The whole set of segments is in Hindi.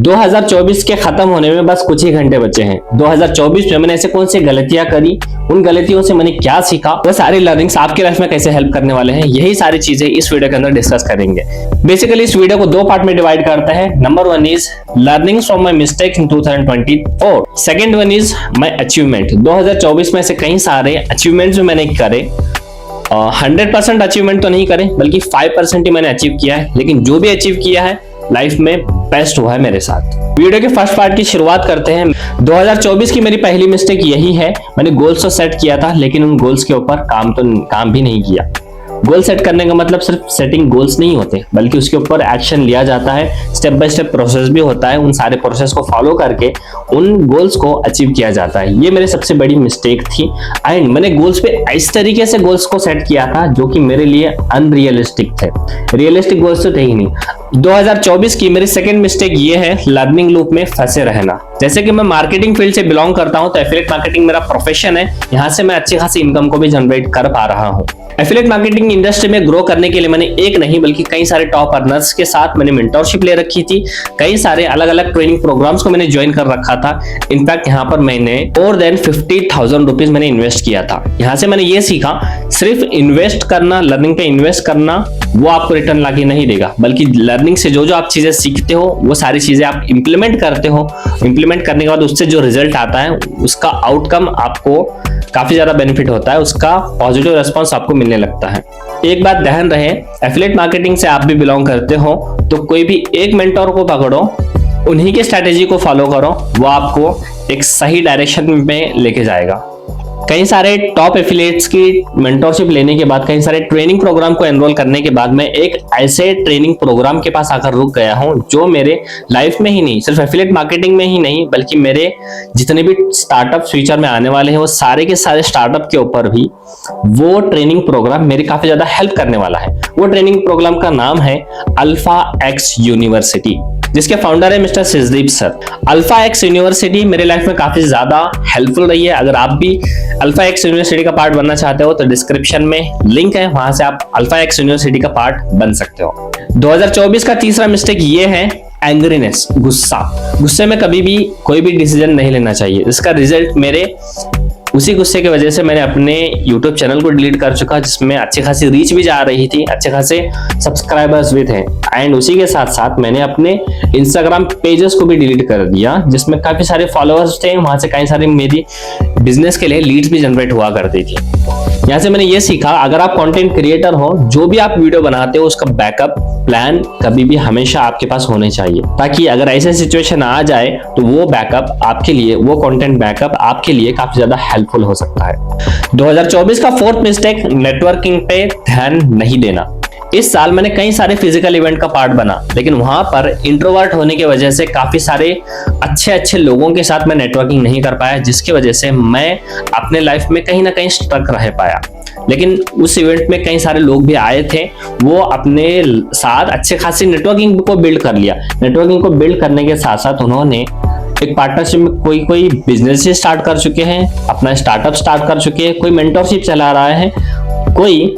2024 के खत्म होने में बस कुछ ही घंटे बचे हैं। 2024 में मैंने ऐसे कौन सी गलतियां करी, उन गलतियों से मैंने क्या सीखा, वो सारी लर्निंग्स आपकी लाइफ में कैसे हेल्प करने वाले हैं, यही सारी चीजें इस वीडियो के अंदर डिस्कस करेंगे। बेसिकली इस वीडियो को दो पार्ट में डिवाइड करता है। Number 1 is learnings from my mistakes in 2024, second one is my achievement. 2024 में ऐसे कई सारे अचीवमेंट्स जो मैंने करे, 100% अचीवमेंट तो नहीं करे बल्कि 5% ही मैंने अचीव किया है, लेकिन जो भी अचीव किया है लाइफ में बेस्ट हुआ है मेरे साथ। वीडियो के फर्स्ट पार्ट की शुरुआत करते हैं। 2024 की मेरी पहली मिस्टेक यही है, मैंने गोल्स तो सेट किया था लेकिन उन गोल्स के ऊपर काम भी नहीं किया। गोल सेट करने का मतलब सिर्फ सेटिंग गोल्स नहीं होते, बल्कि उसके ऊपर एक्शन लिया जाता है, स्टेप बाय स्टेप प्रोसेस भी होता है। उन सारे प्रोसेस को फॉलो करके उन गोल्स को अचीव किया जाता है। ये मेरी सबसे बड़ी मिस्टेक थी एंड मैंने गोल्स पे इस तरीके से गोल्स को सेट किया था जो कि मेरे लिए अनरियलिस्टिक थे। रियलिस्टिक गोल्स तो थे ही नहीं। 2024 की मेरी सेकंड मिस्टेक ये है लर्निंग लूप में फंसे रहना। जैसे कि मैं मार्केटिंग फील्ड से बिलोंग करता हूं, तो एफिलिएट मार्केटिंग मेरा प्रोफेशन है। यहां से मैं अच्छी खासी इनकम को भी जनरेट कर पा रहा हूं। एफिलिएट मार्केटिंग इंडस्ट्री में ग्रो करने के लिए मैंने एक नहीं बल्कि कई सारे टॉप अर्नर्स के साथ मैंने मेंटरशिप ले रखी थी। कई सारे अलग अलग ट्रेनिंग प्रोग्राम्स को मैंने ज्वाइन कर रखा था। इनफैक्ट यहाँ पर मैंने मोर देन 50,000 रुपीज मैंने इन्वेस्ट किया था। यहाँ से मैंने ये सीखा, सिर्फ इन्वेस्ट करना, लर्निंग पे इन्वेस्ट करना वो आपको रिटर्न लाके नहीं देगा, बल्कि लर्निंग से जो जो आप चीजें सीखते हो वो सारी चीजें आप इंप्लीमेंट करते हो। इंप्लीमेंट करने के बाद उससे जो रिजल्ट आता है उसका आउटकम आपको काफी ज्यादा बेनिफिट होता है, उसका पॉजिटिव रिस्पॉन्स आपको मिलने लगता है। एक बात ध्यान रहे, एफिलिएट मार्केटिंग से आप भी बिलोंग करते हो तो कोई भी एक मेंटर को पकड़ो, उन्हीं के स्ट्रेटेजी को फॉलो करो, वो आपको एक सही डायरेक्शन में लेके जाएगा। कई सारे टॉप एफिलिएट्स की मेंटरशिप लेने के बाद, कई सारे ट्रेनिंग प्रोग्राम को एनरोल करने के बाद मैं एक ऐसे ट्रेनिंग प्रोग्राम के पास आकर रुक गया हूं जो मेरे लाइफ में ही नहीं, सिर्फ एफिलिएट मार्केटिंग में ही नहीं बल्कि मेरे जितने भी स्टार्टअप फ्यूचर में आने वाले हैं वो सारे के सारे स्टार्टअप के ऊपर भी वो ट्रेनिंग प्रोग्राम मेरी काफी ज्यादा हेल्प करने वाला है। वो ट्रेनिंग प्रोग्राम का नाम है अल्फा एक्स यूनिवर्सिटी, जिसके फाउंडर है mister Sijdeep sir. Alpha X university मेरे लाइफ में काफी ज्यादा हेल्पफुल रही है। अगर आप भी अल्फा एक्स यूनिवर्सिटी का पार्ट बनना चाहते हो तो डिस्क्रिप्शन में लिंक है, वहां से आप अल्फा एक्स यूनिवर्सिटी का पार्ट बन सकते हो। 2024 का तीसरा मिस्टेक ये है एंग्रीनेस, गुस्सा। गुस्से में कभी भी कोई भी डिसीजन नहीं लेना चाहिए। इसका रिजल्ट मेरे उसी गुस्से की वजह से मैंने अपने YouTube चैनल को डिलीट कर चुका, जिसमें अच्छी खासी रीच भी जा रही थी, अच्छे खासे सब्सक्राइबर्स भी थे एंड उसी के साथ साथ मैंने अपने Instagram पेजेस को भी डिलीट कर दिया, जिसमें काफी सारे फॉलोअर्स थे। वहां से कई सारी मेरी बिजनेस के लिए लीड्स भी जनरेट हुआ करती थी। यहाँ से मैंने ये सीखा, अगर आप कंटेंट क्रिएटर हो, जो भी आप वीडियो बनाते हो उसका बैकअप प्लान कभी भी हमेशा आपके पास होने चाहिए, ताकि अगर ऐसे सिचुएशन आ जाए तो वो बैकअप आपके लिए, वो कंटेंट बैकअप आपके लिए काफी ज्यादा हेल्पफुल हो सकता है। 2024 का फोर्थ मिस्टेक, नेटवर्किंग पे ध्यान नहीं देना। इस साल मैंने कई सारे फिजिकल इवेंट का पार्ट बना, लेकिन वहां पर इंट्रोवर्ट होने की वजह से काफी सारे अच्छे लोगों के साथ मैं नेटवर्किंग नहीं कर पाया, जिसकी वजह से मैं अपने लाइफ में कहीं ना कहीं स्ट्रक रह पाया। लेकिन उस इवेंट में कई सारे लोग भी आए थे, वो अपने साथ अच्छे खासी नेटवर्किंग को बिल्ड कर लिया। नेटवर्किंग को बिल्ड करने के साथ साथ उन्होंने एक पार्टनरशिप में कोई बिजनेस स्टार्ट कर चुके हैं, अपना स्टार्टअप स्टार्ट कर चुके हैं, कोई मेंटरशिप चला रहा है, कोई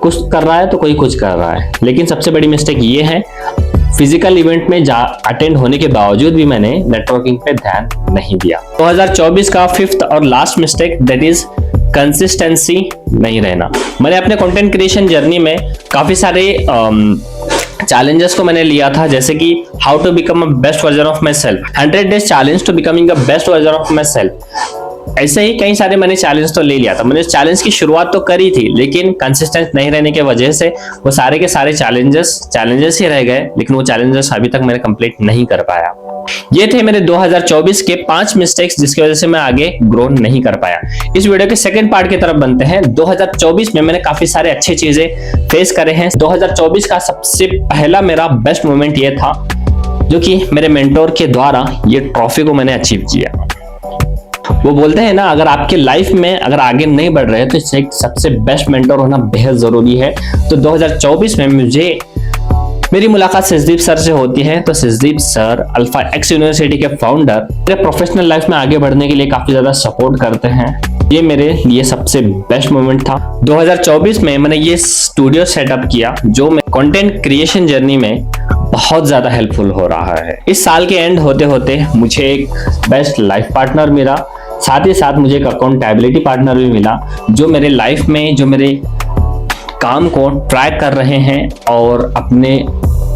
कुछ कर रहा है तो कोई कुछ कर रहा है। लेकिन सबसे बड़ी मिस्टेक ये है, फिजिकल इवेंट में अटेंड होने के बावजूद भी मैंने नेटवर्किंग पे ध्यान नहीं दिया। 2024 का फिफ्थ और last mistake, that is consistency नहीं रहना। मैंने अपने कंटेंट क्रिएशन जर्नी में काफी सारे चैलेंजेस को मैंने लिया था, जैसे कि how to become a best version of myself, 100 days challenge to becoming a best version of myself. ऐसे ही कई सारे मैंने चैलेंज तो ले लिया था। मैंने चैलेंज की शुरुआत तो करी थी, लेकिन कंसिस्टेंट नहीं रहने की वजह से वो सारे के सारे चैलेंजेस ही रह गए, लेकिन वो चैलेंजेस अभी तक मैंने कंप्लीट नहीं कर पाया। ये थे मेरे 2024 के 5 मिस्टेक्स जिसकी वजह से मैं आगे ग्रो नहीं कर पाया। इस वीडियो के सेकंड पार्ट की तरफ बनते हैं। 2024 में मैंने काफी सारे अच्छे चीजें फेस करे हैं। 2024 का सबसे पहला मेरा बेस्ट मोमेंट ये था, जो कि मेरे मेंटोर के द्वारा ये ट्रॉफी को मैंने अचीव किया। वो बोलते हैं ना, अगर आपके लाइफ में अगर आगे नहीं बढ़ रहे तो एक सबसे बेस्ट मेंटर होना बेहद जरूरी है। तो 2024 में मेरी मुलाकात सिजदीप सर से होती है। तो सिजदीप सर अल्फा एक्स यूनिवर्सिटी के फाउंडर मेरे प्रोफेशनल लाइफ में आगे बढ़ने के लिए काफी ज्यादा सपोर्ट करते हैं। ये मेरे लिए सबसे बेस्ट मोमेंट था। 2024 में मैंने ये स्टूडियो सेटअप किया जो मैं कंटेंट क्रिएशन जर्नी में बहुत ज्यादा हेल्पफुल हो रहा है। इस साल के एंड होते होते मुझे एक बेस्ट लाइफ पार्टनर मिला, साथ ही साथ मुझे एक अकाउंटेबिलिटी पार्टनर भी मिला, जो मेरे लाइफ में जो मेरे काम को ट्रैक कर रहे हैं और अपने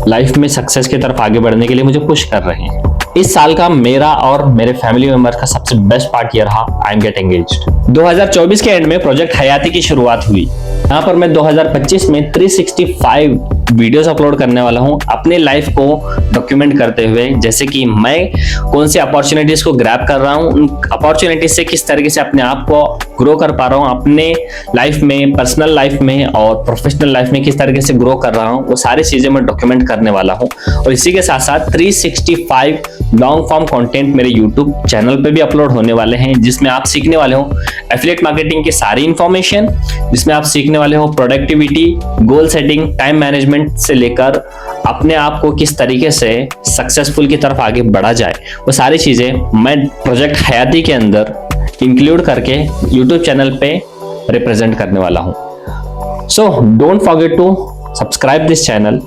लाइफ में सक्सेस की तरफ आगे बढ़ने के लिए मुझे पुश कर रहे हैं। इस साल का मेरा और मेरे फैमिली मेंबर का सबसे बेस्ट पार्ट ये रहा, आई एम गेट एंगेज्ड। 2024 के एंड में प्रोजेक्ट हयाती की शुरुआत हुई। यहाँ पर मैं 2025 में 365 वीडियोस अपलोड करने वाला हूँ अपने लाइफ को डॉक्यूमेंट करते हुए, जैसे कि मैं कौन सी अपॉर्चुनिटीज को ग्रैब कर रहा हूँ, उन अपॉर्चुनिटीज से किस तरीके से अपने आप को ग्रो कर पा रहा हूँ, अपने लाइफ में, पर्सनल लाइफ में और प्रोफेशनल लाइफ में किस तरीके से ग्रो कर रहा हूँ, वो सारी चीजें मैं डॉक्यूमेंट करने वाला हूँ। और इसी के साथ साथ 365 लॉन्ग फॉर्म कंटेंट मेरे यूट्यूब चैनल पे भी अपलोड होने वाले हैं, जिसमें आप सीखने वाले हो एफिलिएट मार्केटिंग की सारी इंफॉर्मेशन, जिसमें आप सीखने वाले हो productivity, goal setting, time management से लेकर अपने आप को किस तरीके से सक्सेसफुल की तरफ आगे बढ़ा जाए, वो सारी चीजें मैं प्रोजेक्ट हयाती के अंदर इंक्लूड करके यूट्यूब चैनल पे रिप्रेजेंट करने वाला हूं। So don't forget to subscribe this channel,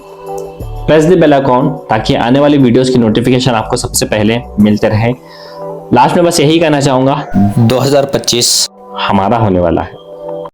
press the bell icon, ताकि आने वाली वीडियोस की नोटिफिकेशन आपको सबसे पहले मिलते रहे। लास्ट में बस यही कहना चाहूंगा, 2025 हमारा होने वाला है।